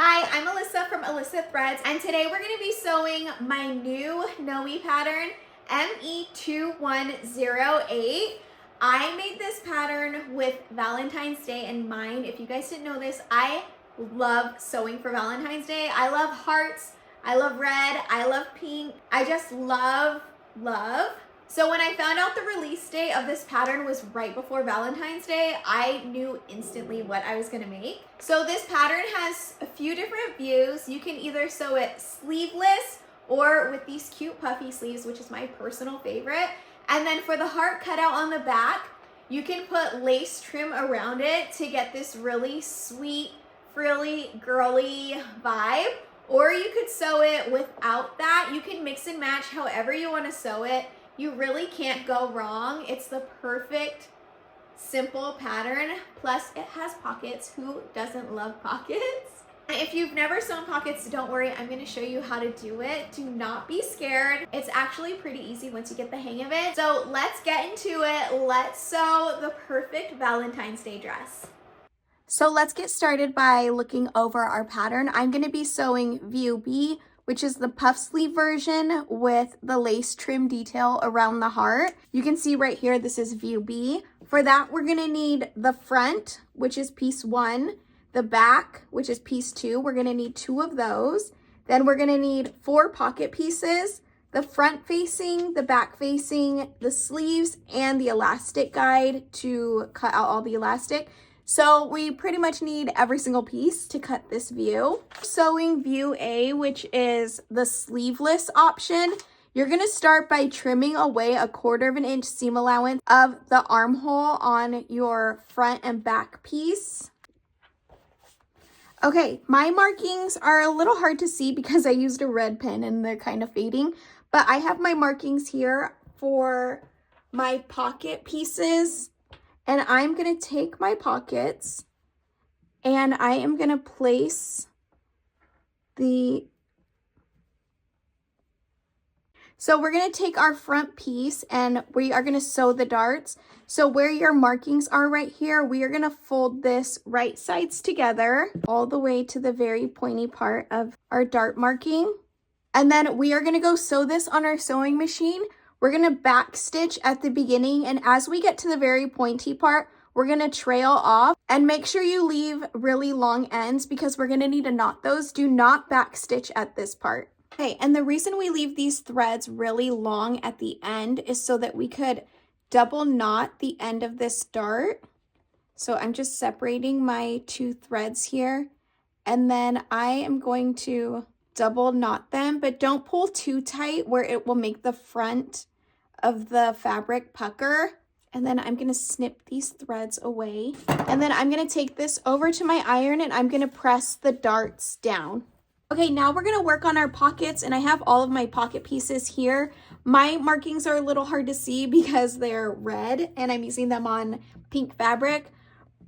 Hi, I'm Alyssa from alissahthreads, and today we're going to be sewing my new KnowMe pattern, ME2108. I made this pattern with Valentine's Day in mind. If you guys didn't know this, I love sewing for Valentine's Day. I love hearts, I love red, I love pink. I just love. So when I found out the release date of this pattern was right before Valentine's Day, I knew instantly what I was gonna make. So this pattern has a few different views. You can either sew it sleeveless or with these cute puffy sleeves, which is my personal favorite. And then for the heart cutout on the back, you can put lace trim around it to get this really sweet, frilly, girly vibe. Or you could sew it without that. You can mix and match however you wanna sew it. You really can't go wrong. It's the perfect, simple pattern. Plus it has pockets. Who doesn't love pockets? If you've never sewn pockets, don't worry. I'm gonna show you how to do it. Do not be scared. It's actually pretty easy once you get the hang of it. So let's get into it. Let's sew the perfect Valentine's Day dress. So let's get started by looking over our pattern. I'm gonna be sewing view B, which is the puff sleeve version with the lace trim detail around the heart. You can see right here, this is view B. For that, we're gonna need the front, which is piece 1, the back, which is piece 2. We're gonna need 2 of those. Then we're gonna need 4 pocket pieces, the front facing, the back facing, the sleeves, and the elastic guide to cut out all the elastic. So we pretty much need every single piece to cut this view. Sewing view A, which is the sleeveless option, you're gonna start by trimming away 1/4 inch seam allowance of the armhole on your front and back piece. Okay, my markings are a little hard to see because I used a red pen and they're kind of fading, but I have my markings here for my pocket pieces. And I'm gonna take my pockets and I am gonna place so we're gonna take our front piece and we are gonna sew the darts. So where your markings are right here, we are gonna fold this right sides together all the way to the very pointy part of our dart marking. And then we are gonna go sew this on our sewing machine. We're gonna back stitch at the beginning, and as we get to the very pointy part, we're gonna trail off, and make sure you leave really long ends because we're gonna need to knot those. Do not back stitch at this part. Okay, and the reason we leave these threads really long at the end is so that we could double knot the end of this dart. So I'm just separating my 2 threads here, and then I am going to double knot them, but don't pull too tight where it will make the front of the fabric pucker. And then I'm gonna snip these threads away. And then I'm gonna take this over to my iron and I'm gonna press the darts down. Okay, now we're gonna work on our pockets, and I have all of my pocket pieces here. My markings are a little hard to see because they're red and I'm using them on pink fabric,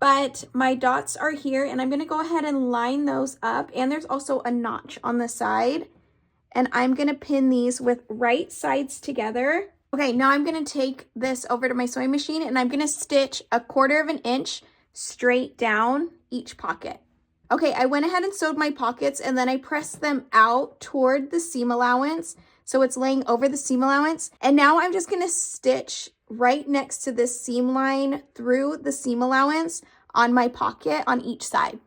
but my dots are here and I'm gonna go ahead and line those up. And there's also a notch on the side. And I'm gonna pin these with right sides together. Okay, now I'm gonna take this over to my sewing machine and I'm gonna stitch 1/4 inch straight down each pocket. Okay, I went ahead and sewed my pockets and then I pressed them out toward the seam allowance. So it's laying over the seam allowance. And now I'm just gonna stitch right next to this seam line through the seam allowance on my pocket on each side.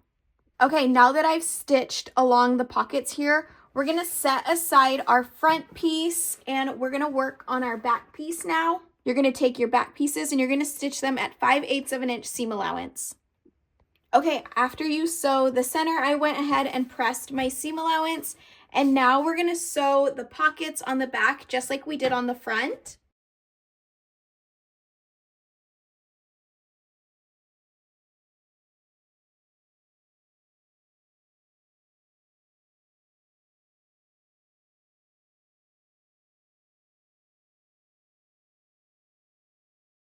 Okay, now that I've stitched along the pockets here, we're gonna set aside our front piece and we're gonna work on our back piece now. You're gonna take your back pieces and you're gonna stitch them at 5/8 of an inch seam allowance. Okay, after you sew the center, I went ahead and pressed my seam allowance, and now we're gonna sew the pockets on the back just like we did on the front.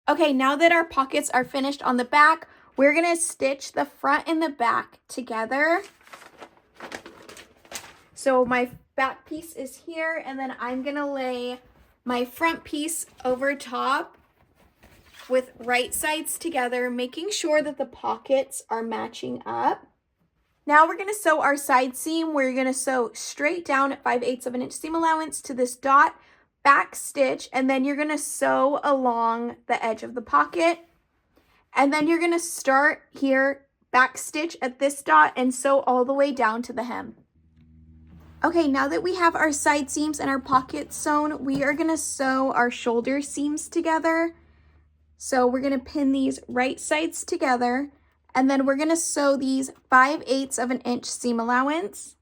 Okay, now that our pockets are finished on the back, we're gonna stitch the front and the back together. So my back piece is here, and then I'm gonna lay my front piece over top with right sides together, making sure that the pockets are matching up. Now we're gonna sew our side seam where you're gonna sew straight down at 5/8 of an inch seam allowance to this dot, back stitch, and then you're gonna sew along the edge of the pocket. And then you're gonna start here, back stitch at this dot and sew all the way down to the hem. Okay, now that we have our side seams and our pockets sewn, we are gonna sew our shoulder seams together. So we're gonna pin these right sides together, and then we're gonna sew these 5/8 of an inch seam allowance.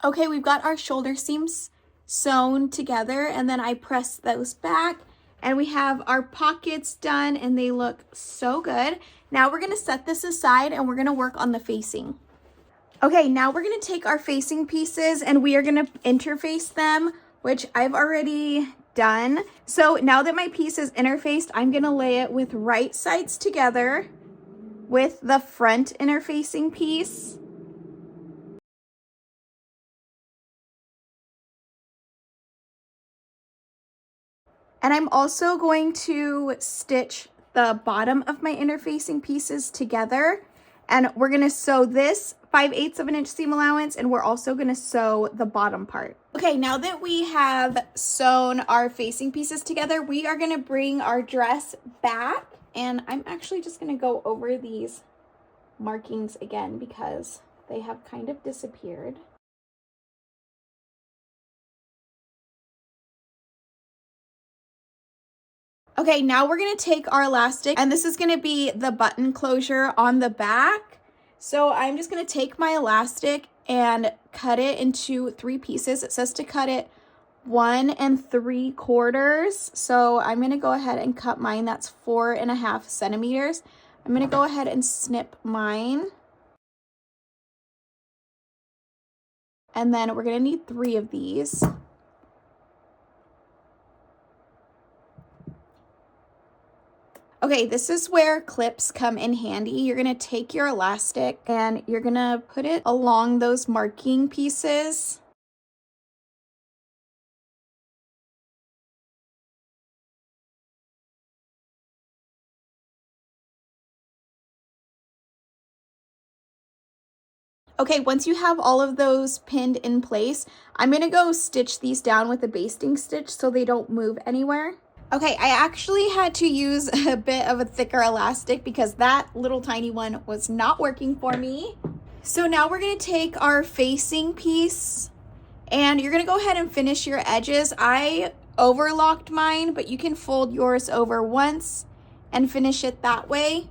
Okay, we've got our shoulder seams sewn together, and then I press those back, and we have our pockets done, and they look so good. Now we're gonna set this aside, and we're gonna work on the facing. Okay, now we're gonna take our facing pieces, and we are gonna interface them, which I've already done. So now that my piece is interfaced, I'm gonna lay it with right sides together with the front interfacing piece. And I'm also going to stitch the bottom of my interfacing pieces together. And we're gonna sew this 5/8 of an inch seam allowance, and we're also gonna sew the bottom part. Okay, now that we have sewn our facing pieces together, we are gonna bring our dress back. And I'm actually just gonna go over these markings again because they have kind of disappeared. Okay, now we're gonna take our elastic, and this is gonna be the button closure on the back. So I'm just gonna take my elastic and cut it into 3 pieces. It says to cut it 1 3/4. So I'm gonna go ahead and cut mine. That's 4.5 centimeters. I'm gonna go ahead and snip mine. And then we're gonna need 3 of these. Okay, this is where clips come in handy. You're gonna take your elastic and you're gonna put it along those marking pieces. Okay, once you have all of those pinned in place, I'm gonna go stitch these down with a basting stitch so they don't move anywhere. Okay, I actually had to use a bit of a thicker elastic because that little tiny one was not working for me. So now we're gonna take our facing piece and you're gonna go ahead and finish your edges. I overlocked mine, but you can fold yours over once and finish it that way.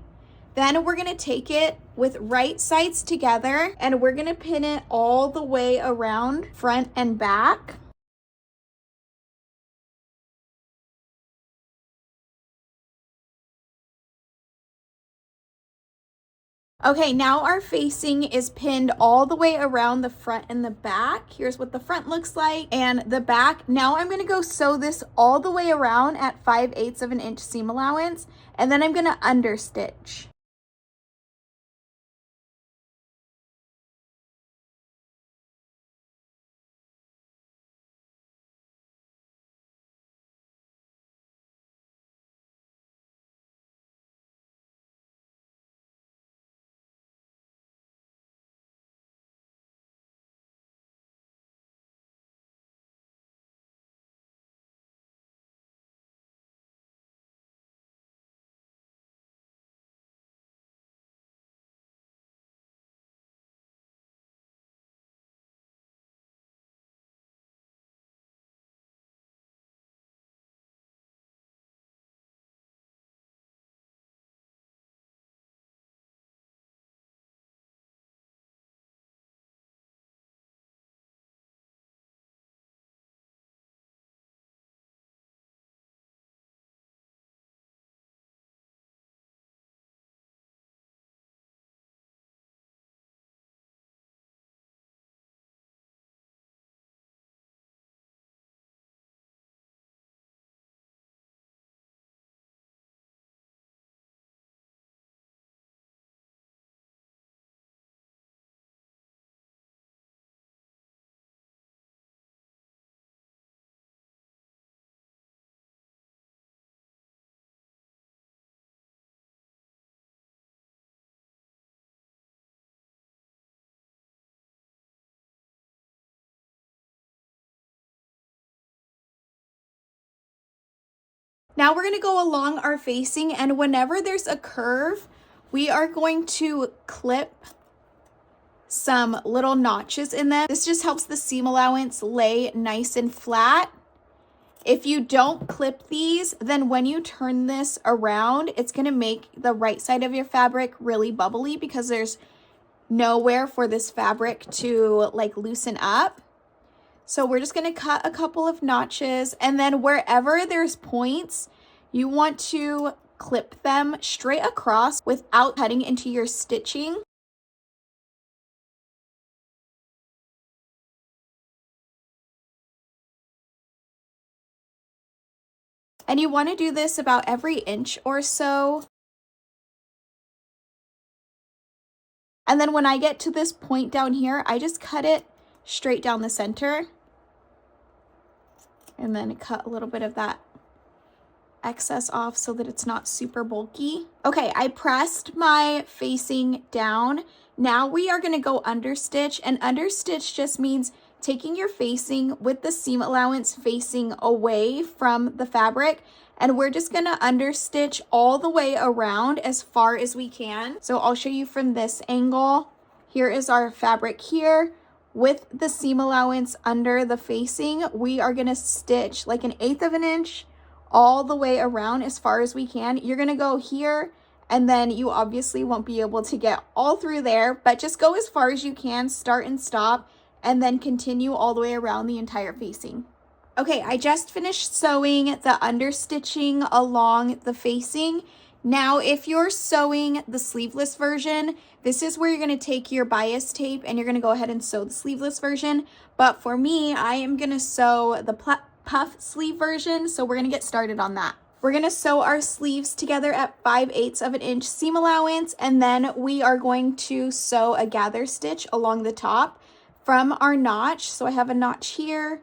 Then we're gonna take it with right sides together and we're gonna pin it all the way around front and back. Okay, now our facing is pinned all the way around the front and the back. Here's what the front looks like and the back. Now I'm gonna go sew this all the way around at 5/8 of an inch seam allowance, and then I'm gonna understitch. Now we're going to go along our facing, and whenever there's a curve, we are going to clip some little notches in them. This just helps the seam allowance lay nice and flat. If you don't clip these, then when you turn this around, it's going to make the right side of your fabric really bubbly because there's nowhere for this fabric to like loosen up. So we're just going to cut a couple of notches, and then wherever there's points, you want to clip them straight across without cutting into your stitching. And you want to do this about every inch or so. And then when I get to this point down here, I just cut it straight down the center. And then cut a little bit of that excess off so that it's not super bulky. Okay, I pressed my facing down. Now we are going to go understitch, and understitch just means taking your facing with the seam allowance facing away from the fabric, and we're just going to understitch all the way around as far as we can. So I'll show you from this angle. Here is our fabric here. With the seam allowance under the facing, we are going to stitch like 1/8 of an inch all the way around as far as we can. You're going to go here, and then you obviously won't be able to get all through there, but just go as far as you can, start and stop, and then continue all the way around the entire facing. Okay, I just finished sewing the understitching along the facing. Now, if you're sewing the sleeveless version, this is where you're going to take your bias tape and you're going to go ahead and sew the sleeveless version. But for me, I am going to sew the puff sleeve version, so we're going to get started on that. We're going to sew our sleeves together at 5/8 of an inch seam allowance, and then we are going to sew a gather stitch along the top from our notch. So I have a notch here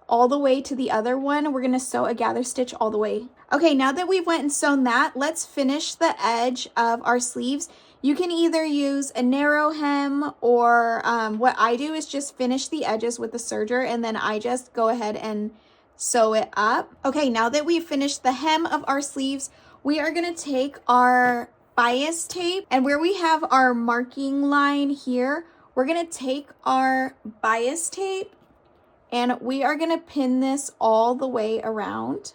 all the way to the other one. We're going to sew a gather stitch all the way. Okay, now that we went and sewn that, let's finish the edge of our sleeves. You can either use a narrow hem, or what I do is just finish the edges with the serger, and then I just go ahead and sew it up. Okay, now that we've finished the hem of our sleeves, we are going to take our bias tape, and where we have our marking line here, we're going to take our bias tape and we are going to pin this all the way around.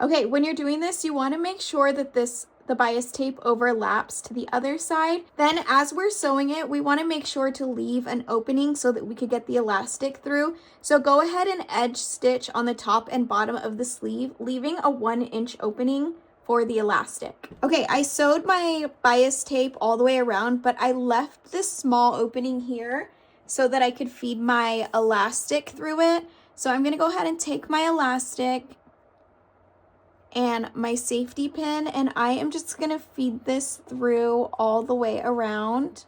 Okay, when you're doing this, you want to make sure that the bias tape overlaps to the other side. Then as we're sewing it, we want to make sure to leave an opening so that we could get the elastic through. So go ahead and edge stitch on the top and bottom of the sleeve, leaving a 1-inch opening for the elastic. Okay, I sewed my bias tape all the way around, but I left this small opening here so that I could feed my elastic through it. So I'm going to go ahead and take my elastic and my safety pin, and I am just going to feed this through all the way around.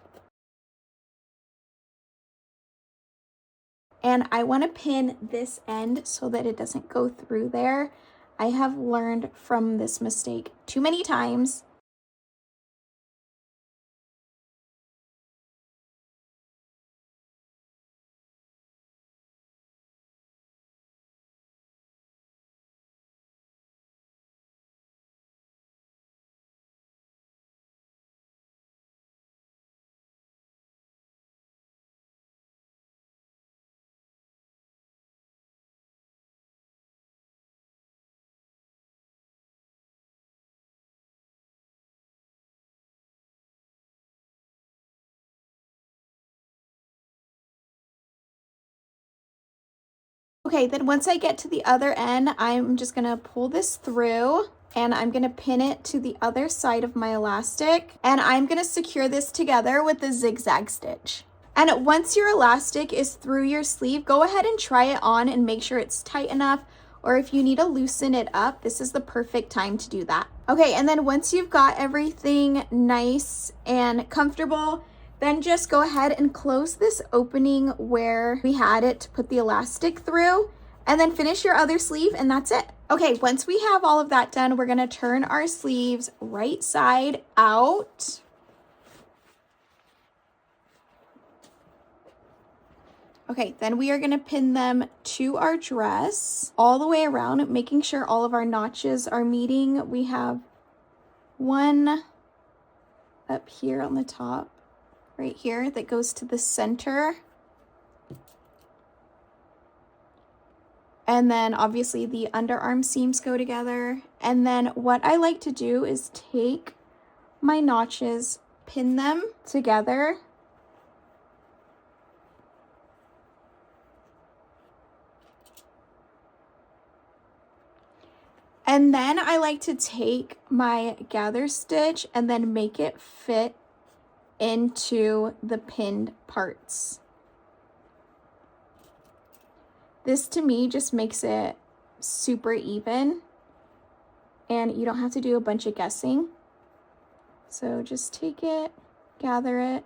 And I want to pin this end so that it doesn't go through there. I have learned from this mistake too many times. Okay, then once I get to the other end, I'm just gonna pull this through and I'm gonna pin it to the other side of my elastic, and I'm gonna secure this together with the zigzag stitch. And once your elastic is through your sleeve, go ahead and try it on and make sure it's tight enough, or if you need to loosen it up, this is the perfect time to do that. Okay, and then once you've got everything nice and comfortable, then just go ahead and close this opening where we had it to put the elastic through, and then finish your other sleeve, and that's it. Okay, once we have all of that done, we're gonna turn our sleeves right side out. Okay, then we are gonna pin them to our dress all the way around, making sure all of our notches are meeting. We have one up here on the top, right here, that goes to the center. And then obviously the underarm seams go together. And then what I like to do is take my notches, pin them together. And then I like to take my gather stitch and then make it fit into the pinned parts. This to me just makes it super even and you don't have to do a bunch of guessing. So just take it, gather it,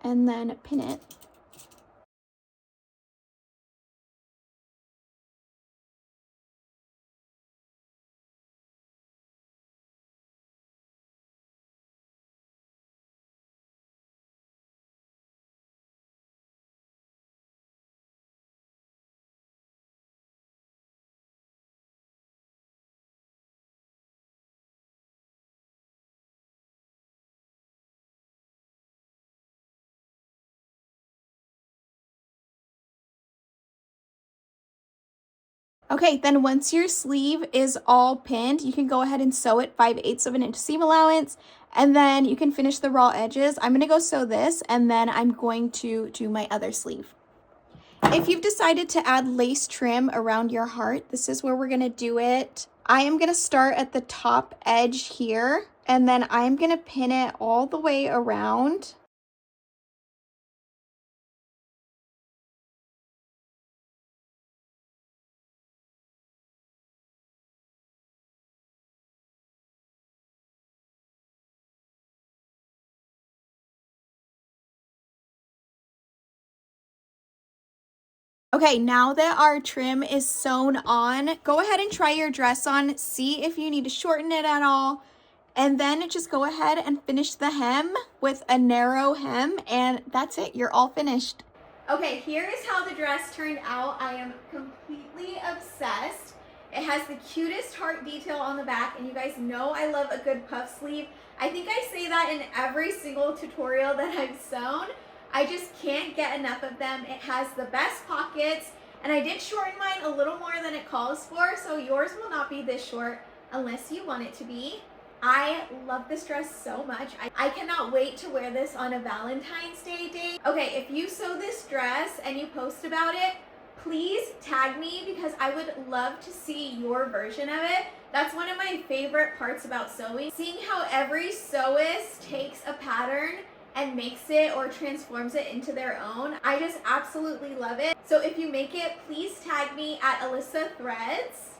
and then pin it. Okay, then once your sleeve is all pinned, you can go ahead and sew it 5/8 of an inch seam allowance, and then you can finish the raw edges. I'm gonna go sew this, and then I'm going to do my other sleeve. If you've decided to add lace trim around your heart, this is where we're gonna do it. I am gonna start at the top edge here, and then I'm gonna pin it all the way around. Okay, now that our trim is sewn on, go ahead and try your dress on, see if you need to shorten it at all, and then just go ahead and finish the hem with a narrow hem, and that's it, you're all finished. Okay, here is how the dress turned out. I am completely obsessed. It has the cutest heart detail on the back, and you guys know I love a good puff sleeve. I think I say that in every single tutorial that I've sewn. I just can't get enough of them. It has the best pockets, and I did shorten mine a little more than it calls for, so yours will not be this short unless you want it to be. I love this dress so much. I cannot wait to wear this on a Valentine's Day date. Okay, if you sew this dress and you post about it, please tag me because I would love to see your version of it. That's one of my favorite parts about sewing. Seeing how every sewist takes a pattern and makes it or transforms it into their own. I just absolutely love it. So if you make it, please tag me at alissahthreads.